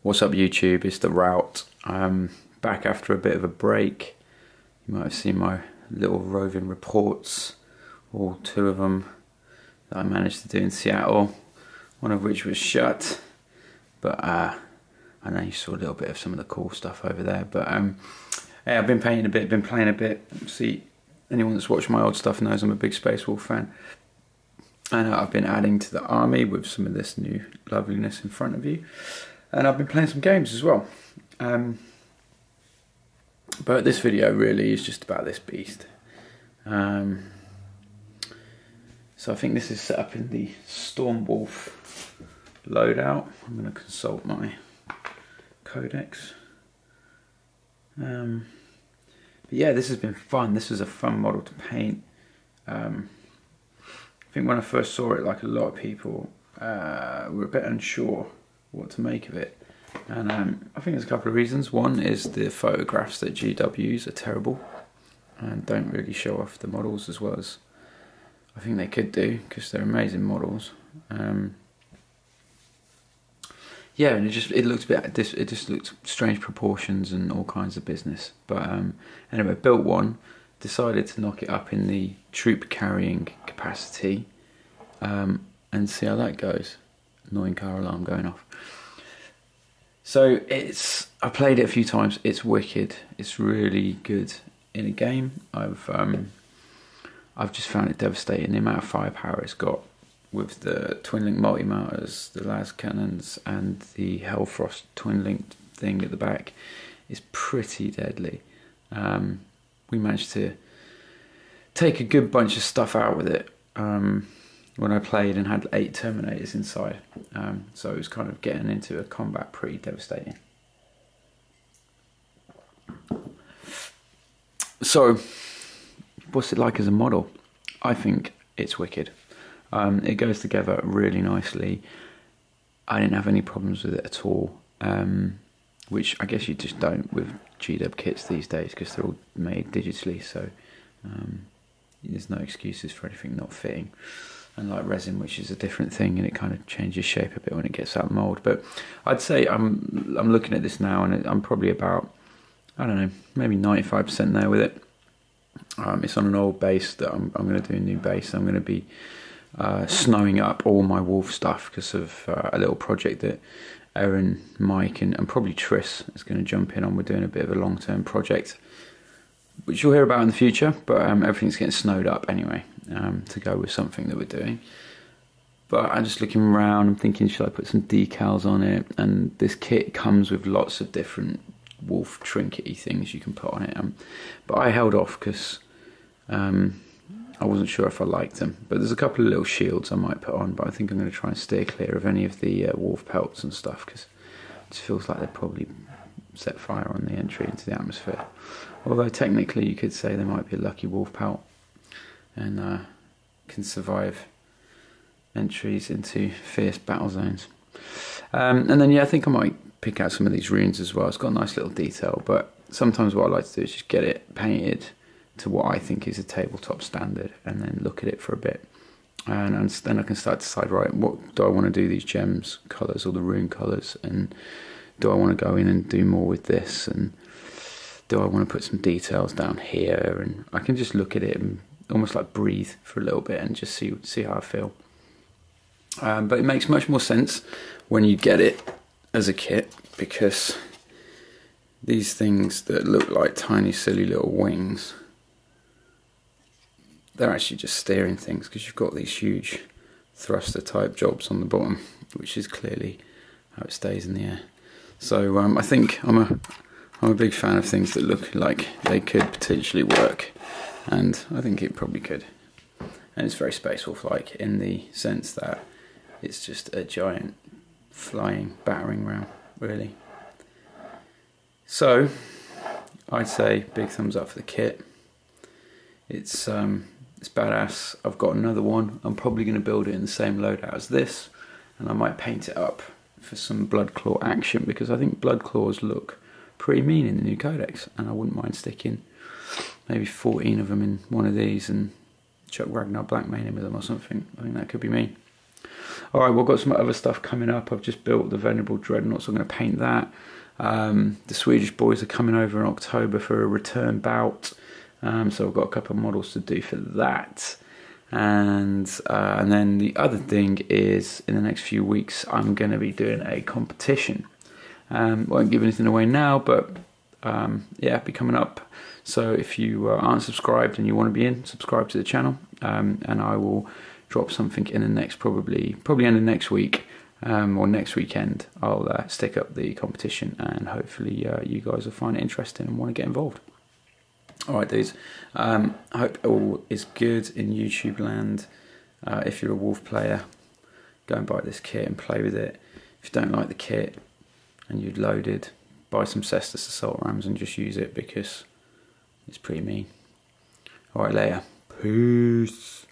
What's up YouTube, it's the Route. I'm back after a bit of a break. You might have seen my little roving reports, all two of them that I managed to do in Seattle, one of which was shut, but I know you saw a little bit of some of the cool stuff over there. But yeah, I've been painting a bit, been playing a bit. See, anyone that's watched my old stuff knows I'm a big Space Wolf fan. And I've been adding to the army with some of this new loveliness in front of you. And I've been playing some games as well. But this video really is just about this beast. So I think this is set up in the stormwolf loadout. I'm going to consult my codex. But yeah, this has been fun. This is a fun model to paint. I think when I first saw it, like a lot of people, were a bit unsure what to make of it, and I think there's a couple of reasons. One is the photographs that GWs are terrible and don't really show off the models as well as I think they could do, because they're amazing models. Yeah, and it looked a bit, it just looked strange proportions and all kinds of business. But anyway, built one, decided to knock it up in the troop carrying capacity, and see how that goes. Annoying car alarm going off. So I played it a few times. It's wicked. It's really good in a game. I've just found it devastating, the amount of firepower it's got with the twin link multi motors, the las cannons, and the Hellfrost twin link thing at the back is pretty deadly. We managed to take a good bunch of stuff out with it. When I played and had 8 Terminators inside, so it was kind of getting into a combat pretty devastating. So, what's it like as a model? I think it's wicked. It goes together really nicely. I didn't have any problems with it at all, which I guess you just don't with GW kits these days because they're all made digitally, so there's no excuses for anything not fitting. Unlike resin, which is a different thing, and it kind of changes shape a bit when it gets out of mould. But I'd say I'm looking at this now, and I'm probably about, I don't know, maybe 95% there with it. It's on an old base that I'm going to do a new base. I'm going to be snowing up all my wolf stuff because of a little project that Aaron, Mike, and probably Tris is going to jump in on. We're doing a bit of a long-term project, which you'll hear about in the future, but everything's getting snowed up anyway, to go with something that we're doing. But I'm just looking around, I'm thinking, should I put some decals on it? And this kit comes with lots of different wolf trinkety things you can put on it. But I held off because I wasn't sure if I liked them. But there's a couple of little shields I might put on, but I think I'm going to try and steer clear of any of the wolf pelts and stuff, because it just feels like they'd probably set fire on the entry into the atmosphere. Although technically you could say there might be a lucky wolf pelt and can survive entries into fierce battle zones. And then yeah, I think I might pick out some of these runes as well. It's got a nice little detail, but sometimes what I like to do is just get it painted to what I think is a tabletop standard and then look at it for a bit. And then I can start to decide, right, what do I want to do these gems colours or the rune colours, and do I want to go in and do more with this, and do I want to put some details down here? And I can just look at it and almost like breathe for a little bit and just see how I feel. But it makes much more sense when you get it as a kit, because these things that look like tiny silly little wings, they're actually just steering things, because you've got these huge thruster type jobs on the bottom, which is clearly how it stays in the air. So I think I'm a big fan of things that look like they could potentially work, and I think it probably could. And it's very Space Wolf-like in the sense that it's just a giant flying battering ram, really. So I'd say big thumbs up for the kit. It's badass. I've got another one. I'm probably going to build it in the same loadout as this, and I might paint it up for some blood claw action, because I think blood claws look pretty mean in the new codex, and I wouldn't mind sticking maybe 14 of them in one of these and chuck Ragnar Blackmane in with them or something. I think that could be me. All right, we've got some other stuff coming up. I've just built the Venerable Dreadnought, so I'm going to paint that. The Swedish boys are coming over in October for a return bout, so I've got a couple of models to do for that. And then the other thing is, in the next few weeks, I'm going to be doing a competition. Won't give anything away now, but yeah, it'll be coming up. So if you aren't subscribed and you want to be in, subscribe to the channel, and I will drop something in the next, probably end of next week, or next weekend. I'll stick up the competition, and hopefully you guys will find it interesting and want to get involved. Alright dudes, I hope all is good in YouTube land. If you're a Wolf player, go and buy this kit and play with it. If you don't like the kit and you'd loaded, buy some Cestus Assault Rams and just use it because it's pretty mean. Alright, later. Peace.